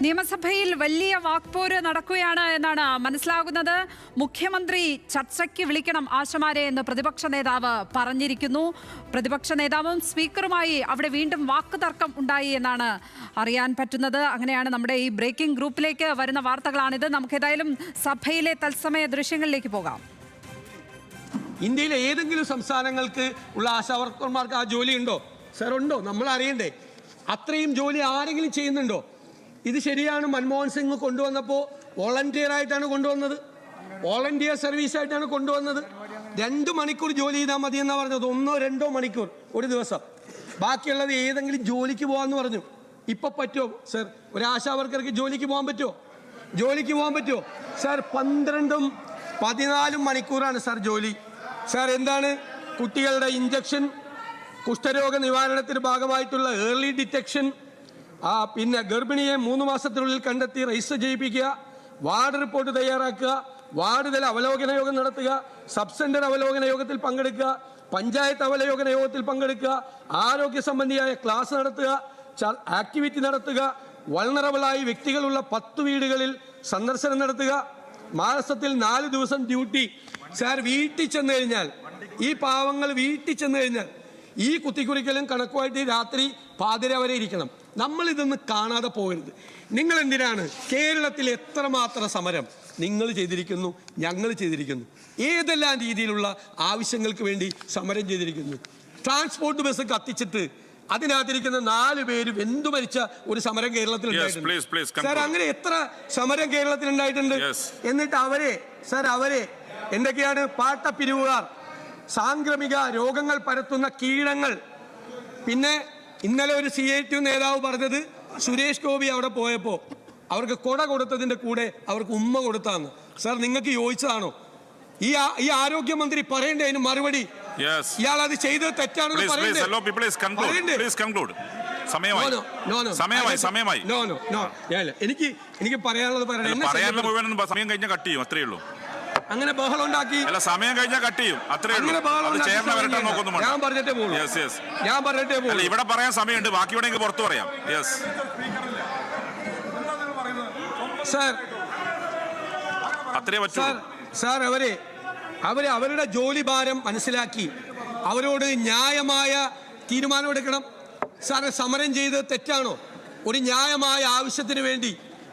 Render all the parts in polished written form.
നിയമസഭയിൽ വലിയ വാക്പോര് നടക്കുകയാണ് എന്നാണ് മനസ്സിലാകുന്നത്. മുഖ്യമന്ത്രി ചർച്ചയ്ക്ക് വിളിക്കണം ആശമാരെ എന്ന് പ്രതിപക്ഷ നേതാവ് പറഞ്ഞിരിക്കുന്നു. പ്രതിപക്ഷ നേതാവും സ്പീക്കറുമായി അവിടെ വീണ്ടും വാക്കുതർക്കം ഉണ്ടായി എന്നാണ് അറിയാൻ പറ്റുന്നത്. അങ്ങനെയാണ് നമ്മുടെ ഈ ബ്രേക്കിംഗ് ഗ്രൂപ്പിലേക്ക് വരുന്ന വാർത്തകളാണിത്. നമുക്ക് ഏതായാലും സഭയിലെ തത്സമയ ദൃശ്യങ്ങളിലേക്ക് പോകാം. ഇന്ത്യയിലെ ഏതെങ്കിലും സംസ്ഥാനങ്ങൾക്ക് ഉള്ള ആശാവർക്കർമാർക്ക് ആ ജോലി ഉണ്ടോ? സർ, ഉണ്ടോ? നമ്മൾ അറിയണ്ടേ. അത്രയും ജോലി ആരെങ്കിലും ചെയ്യുന്നുണ്ടോ? ഇത് ശരിയാണ്. മൻമോഹൻ സിംഗ് കൊണ്ടുവന്നപ്പോൾ വോളണ്ടിയർ ആയിട്ടാണ് കൊണ്ടുവന്നത്, വോളണ്ടിയർ സർവീസ് ആയിട്ടാണ് കൊണ്ടുവന്നത്. 2 മണിക്കൂർ ജോലി ചെയ്താൽ മതി എന്നാണ് പറഞ്ഞത്. 1-2 മണിക്കൂർ ഒരു ദിവസം. ബാക്കിയുള്ളത് ഏതെങ്കിലും ജോലിക്ക് പോകാമെന്ന് പറഞ്ഞു. ഇപ്പം പറ്റുമോ സർ? ഒരു ആശാവർക്കർക്ക് ജോലിക്ക് പോകാൻ പറ്റുമോ? ജോലിക്ക് പോകാൻ പറ്റുമോ സർ? 12-14 മണിക്കൂറാണ് സർ ജോലി. സാർ, എന്താണ് കുട്ടികളുടെ ഇഞ്ചക്ഷൻ, കുഷ്ഠരോഗ നിവാരണത്തിന് ഭാഗമായിട്ടുള്ള ഏർലി ഡിറ്റക്ഷൻ, പിന്നെ ഗർഭിണിയെ 3 മാസത്തിനുള്ളിൽ കണ്ടെത്തി രജിസ്റ്റർ ചെയ്യിപ്പിക്കുക, വാർഡ് റിപ്പോർട്ട് തയ്യാറാക്കുക, വാർഡ് തല അവലോകന യോഗം നടത്തുക, സബ് സെന്റർ അവലോകന യോഗത്തിൽ പങ്കെടുക്കുക, പഞ്ചായത്ത് അവലോകന യോഗത്തിൽ പങ്കെടുക്കുക, ആരോഗ്യ സംബന്ധിയായ ക്ലാസ് നടത്തുക, ആക്ടിവിറ്റി നടത്തുക, വൾണറബിളായി വ്യക്തികളുള്ള 10 വീടുകളിൽ സന്ദർശനം നടത്തുക, മാസത്തിൽ 4 ദിവസം ഡ്യൂട്ടി. സാർ, വീട്ടിൽ ചെന്ന് കഴിഞ്ഞാൽ, ഈ പാവങ്ങൾ വീട്ടിൽ ചെന്ന് കഴിഞ്ഞാൽ ഈ കുത്തിക്കുറിക്കലും കണക്കുമായിട്ട് രാത്രി പാതിര വരെ ഇരിക്കണം. നമ്മളിതൊന്നും കാണാതെ പോകരുത്. നിങ്ങൾ എന്തിനാണ്? കേരളത്തിൽ എത്രമാത്രം സമരം നിങ്ങൾ ചെയ്തിരിക്കുന്നു, ഞങ്ങൾ ചെയ്തിരിക്കുന്നു. ഏതെല്ലാം രീതിയിലുള്ള ആവശ്യങ്ങൾക്ക് വേണ്ടി സമരം ചെയ്തിരിക്കുന്നു. ട്രാൻസ്പോർട്ട് ബസ് കത്തിച്ചിട്ട് അതിനകത്തിരിക്കുന്ന 4 പേര് വെന്തു മരിച്ച ഒരു സമരം കേരളത്തിൽ ഉണ്ടായിട്ടുണ്ട്. സാർ, അങ്ങനെ എത്ര സമരം കേരളത്തിൽ ഉണ്ടായിട്ടുണ്ട്. എന്നിട്ട് അവരെ എന്തൊക്കെയാണ്? പാട്ടപ്പിരിവുകാർ, സാംക്രമിക രോഗങ്ങൾ പരത്തുന്ന കീടങ്ങൾ. പിന്നെ ഇന്നലെ ഒരു CITU നേതാവ് പറഞ്ഞത് സുരേഷ് ഗോപി അവിടെ പോയപ്പോൾ അവർക്ക് കൊട കൊടുത്തതിന്റെ കൂടെ അവർക്ക് ഉമ്മ കൊടുത്താന്ന്. സാർ, നിങ്ങൾക്ക് യോജിച്ചതാണോ? ഈ ആരോഗ്യമന്ത്രി പറയണ്ടേ അതിന് മറുപടി? ഇയാൾ അത് ചെയ്തത് തെറ്റാണെന്ന് പറയണ്ടേ? എനിക്ക് പറയാനുള്ളത് അങ്ങനെ ബഹളം ഉണ്ടാക്കി സമയം കഴിഞ്ഞാൽ കട്ട് ചെയ്യും. ഞാൻ പറഞ്ഞിട്ടേ പോകും. ഇവിടെ പറയാൻ സമയമുണ്ട്, ബാക്കി വേണമെങ്കിൽ പുറത്ത് പറയാം. സാർ, അത്രേ പറ്റൂ. സാർ, അവരുടെ ജോലി ഭാരം മനസ്സിലാക്കി അവരോട് ന്യായമായ തീരുമാനമെടുക്കണം. സാറ്, സമരം ചെയ്ത് തെറ്റാണോ? ഒരു ന്യായമായ ആവശ്യത്തിന് വേണ്ടി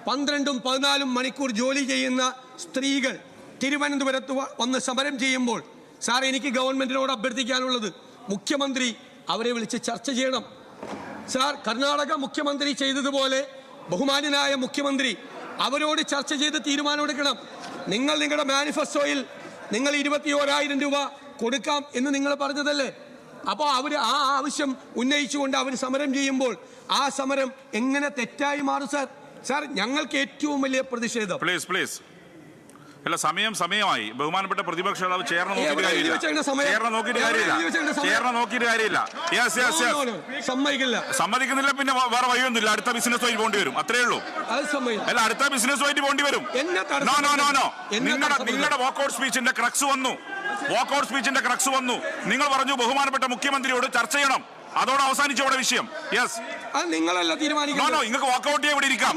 12-14 മണിക്കൂർ ജോലി ചെയ്യുന്ന സ്ത്രീകൾ തിരുവനന്തപുരത്ത് വന്ന് സമരം ചെയ്യുമ്പോൾ, സാർ, എനിക്ക് ഗവൺമെന്റിനോട് അഭ്യർത്ഥിക്കാനുള്ളത്, മുഖ്യമന്ത്രി അവരെ വിളിച്ച് ചർച്ച ചെയ്യണം. സാർ, കർണാടക മുഖ്യമന്ത്രി ചെയ്തതുപോലെ ബഹുമാന്യനായ മുഖ്യമന്ത്രി അവരോട് ചർച്ച ചെയ്ത് തീരുമാനമെടുക്കണം. നിങ്ങളുടെ മാനിഫെസ്റ്റോയിൽ നിങ്ങൾ 21,000 രൂപ കൊടുക്കാം എന്ന് നിങ്ങൾ പറഞ്ഞതല്ലേ? അപ്പോൾ ആ ആവശ്യം ഉന്നയിച്ചുകൊണ്ട് അവർ സമരം ചെയ്യുമ്പോൾ ആ സമരം എങ്ങനെ തെറ്റായി മാറും സാർ? സാർ, ഞങ്ങൾക്ക് ഏറ്റവും വലിയ പ്രതിഷേധം. അല്ല, സമയമായി. ബഹുമാനപ്പെട്ട പ്രതിപക്ഷ നേതാവ് ചേർന്ന് നോക്കിയിട്ട് കാര്യമില്ല. സമ്മതിക്കുന്നില്ല. പിന്നെ വേറെ വഴിയൊന്നുമില്ല. അടുത്ത ബിസിനസ് വഴി പോണ്ടി വരും. അത്രേ ഉള്ളൂ. അല്ല, അടുത്ത ബിസിനസ് വഴി പോണ്ടി വരും. നിങ്ങളുടെ വാക്കൌട്ട് സ്പീച്ചിന്റെ ക്രക്സ് വന്നു. നിങ്ങൾ പറഞ്ഞു ബഹുമാനപ്പെട്ട മുഖ്യമന്ത്രിയോട് ചർച്ച ചെയ്യണം. അതോടെ അവസാനിച്ചു അവിടെ വിഷയം. നിങ്ങളല്ല തീരുമാനിക്കുന്നത്. നിങ്ങൾക്ക് വാക്കൌട്ട് ചെയ്യാൻ ഇവിടെ ഇരിക്കാം.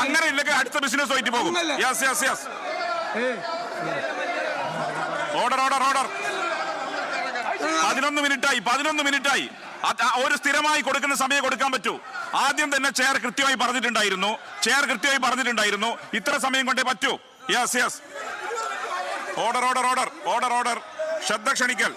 അങ്ങനെ ഇല്ലെങ്കിൽ അടുത്ത ബിസിനസ് വഴി പോകും. ഓർഡർ 11 മിനിറ്റായി. ഒരു സ്ഥിരമായി കൊടുക്കുന്ന സമയം കൊടുക്കാൻ പറ്റൂ. ആദ്യം തന്നെ ചെയർ കൃത്യമായി പറഞ്ഞിട്ടുണ്ടായിരുന്നു ഇത്ര സമയം കൊണ്ടേ പറ്റൂ. ഓർഡർ ശ്രദ്ധ ക്ഷണിക്കൽ.